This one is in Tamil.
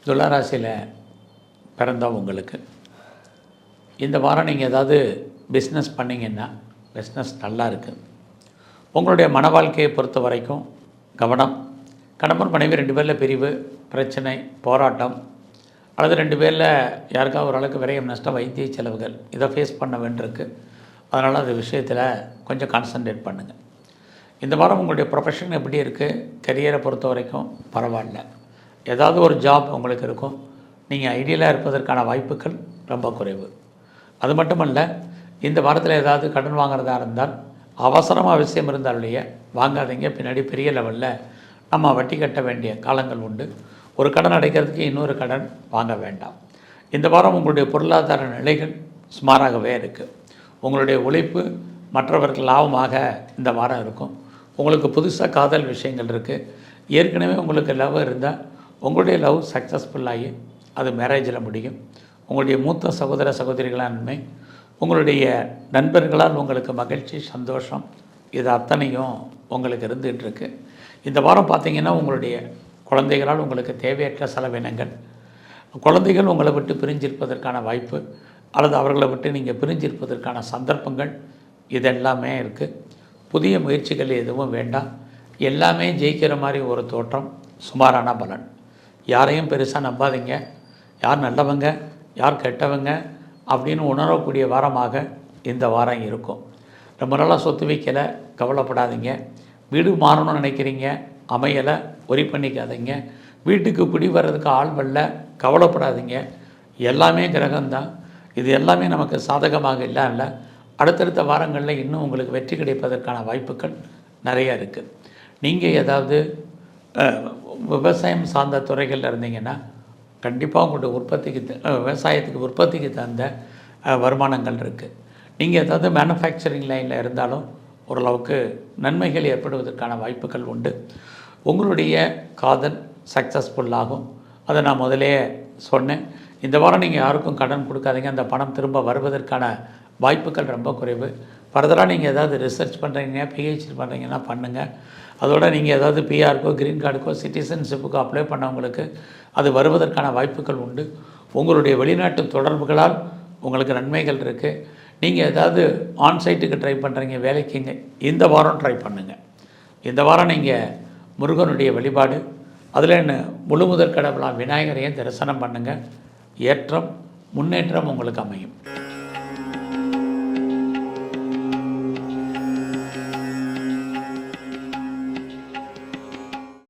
துளாராசியில் பிறந்தவங்களுக்கு இந்த வாரம் நீங்கள் ஏதாவது பிஸ்னஸ் பண்ணிங்கன்னா பிஸ்னஸ் நல்லா இருக்குது. உங்களுடைய மன வாழ்க்கையை பொறுத்த வரைக்கும் கவனம். கணவன் மனைவி 2 பேரில் பிரிவு, பிரச்சனை, போராட்டம், அல்லது 2 பேரில் யாருக்காவது ஓரளவுக்கு விரயம், நஷ்டம், வைத்திய செலவுகள் இதை ஃபேஸ் பண்ண வேண்டியிருக்கு. அதனால் அது விஷயத்தில் கொஞ்சம் கான்சன்ட்ரேட் பண்ணுங்கள். இந்த வாரம் உங்களுடைய ப்ரொஃபஷன் எப்படி இருக்குது? கரியரை பொறுத்த வரைக்கும் பரவாயில்ல. ஏதாவது ஒரு ஜாப் உங்களுக்கு இருக்கும். நீங்கள் ஐடியலாக இருப்பதற்கான வாய்ப்புகள் ரொம்ப குறைவு. அது மட்டுமல்ல, இந்த வாரத்தில் ஏதாவது கடன் வாங்குறதா இருந்தால் அவசரமாக அவசியம் இருந்தாலேயே வாங்காதீங்க. பின்னாடி பெரிய லெவலில் நம்ம வட்டி கட்ட வேண்டிய காலங்கள் உண்டு. ஒரு கடன் அடைக்கிறதுக்கு இன்னொரு கடன் வாங்க வேண்டாம். இந்த வாரம் உங்களுடைய பொருளாதார நிலைகள் சுமாராகவே இருக்குது. உங்களுடைய உழைப்பு மற்றவர்கள் லாபமாக இந்த வாரம் இருக்கும். உங்களுக்கு புதுசாக காதல் விஷயங்கள் இருக்குது. ஏற்கனவே உங்களுக்கு லவ் இருந்தால் உங்களுடைய லவ் சக்ஸஸ்ஃபுல்லாகி அது மேரேஜில் முடியும். உங்களுடைய மூத்த சகோதர சகோதரிகளால் நன்மை, உங்களுடைய நண்பர்களால் உங்களுக்கு மகிழ்ச்சி, சந்தோஷம், இது அத்தனையும் உங்களுக்கு இருந்துகிட்ருக்கு. இந்த வாரம் பார்த்திங்கன்னா உங்களுடைய குழந்தைகளால் உங்களுக்கு தேவையற்ற செலவினங்கள், குழந்தைகள் உங்களை விட்டு பிரிஞ்சிருப்பதற்கான வாய்ப்பு, அல்லது அவர்களை விட்டு நீங்கள் பிரிஞ்சிருப்பதற்கான சந்தர்ப்பங்கள் இதெல்லாமே இருக்குது. புதிய முயற்சிகள் எதுவும் வேண்டாம். எல்லாமே ஜெயிக்கிற மாதிரி ஒரு தோற்றம், சுமாரான பலன். யாரையும் பெருசாக நம்பாதீங்க. யார் நல்லவங்க யார் கெட்டவங்க அப்படின்னு உணரக்கூடிய வாரமாக இந்த வாரம் இருக்கும். ரொம்ப நாளாக சொத்து வைக்கலை, கவலைப்படாதீங்க. வீடு மாறணும்னு நினைக்கிறீங்க, அமையலை, ஒரி பண்ணிக்காதீங்க. வீட்டுக்கு குடி வர்றதுக்கு ஆள் வரல, கவலைப்படாதீங்க. எல்லாமே கிரகம்தான். இது எல்லாமே நமக்கு சாதகமாக இல்லை. அடுத்தடுத்த வாரங்களில் இன்னும் உங்களுக்கு வெற்றி கிடைப்பதற்கான வாய்ப்புகள் நிறையா இருக்குது. நீங்கள் ஏதாவது விவசாயம் சார்ந்த துறைகளில் இருந்தீங்கன்னா கண்டிப்பாக உங்களுடைய உற்பத்திக்கு விவசாயத்துக்கு உற்பத்திக்கு தகுந்த வருமானங்கள் இருக்குது. நீங்கள் ஏதாவது மேனுஃபேக்சரிங் லைனில் இருந்தாலும் ஓரளவுக்கு நன்மைகள் ஏற்படுவதற்கான வாய்ப்புகள் உண்டு. உங்களுடைய காதல் சக்ஸஸ்ஃபுல்லாகும். அதை நான் முதலே சொன்னேன். இந்த வாரம் நீங்கள் யாருக்கும் கடன் கொடுக்காதீங்க. அந்த பணம் திரும்ப வருவதற்கான வாய்ப்புகள் ரொம்ப குறைவு. ஃபர்தராக நீங்கள் ஏதாவது ரிசர்ச் பண்ணுறீங்க, பிஹெச்டி பண்ணுறீங்கன்னா பண்ணுங்கள். அதோட நீங்கள் ஏதாவது பிஆருக்கோ, க்ரீன் கார்டுக்கோ, சிட்டிசன்ஷிப்புக்கோ அப்ளை பண்ணவங்களுக்கு அது வருவதற்கான வாய்ப்புகள் உண்டு. உங்களுடைய வெளிநாட்டு தொடர்புகளால் உங்களுக்கு நன்மைகள் இருக்குது. நீங்கள் ஏதாவது ஆன்சைட்டுக்கு ட்ரை பண்ணுறீங்க, வேலைக்குங்க, இந்த வாரம் ட்ரை பண்ணுங்கள். இந்த வாரம் நீங்கள் முருகனுடைய வழிபாடு, அதில் முழுமுதற் கடவுளாம் விநாயகரையும் தரிசனம் பண்ணுங்கள். ஏற்றம், முன்னேற்றம் உங்களுக்கு அமையும்.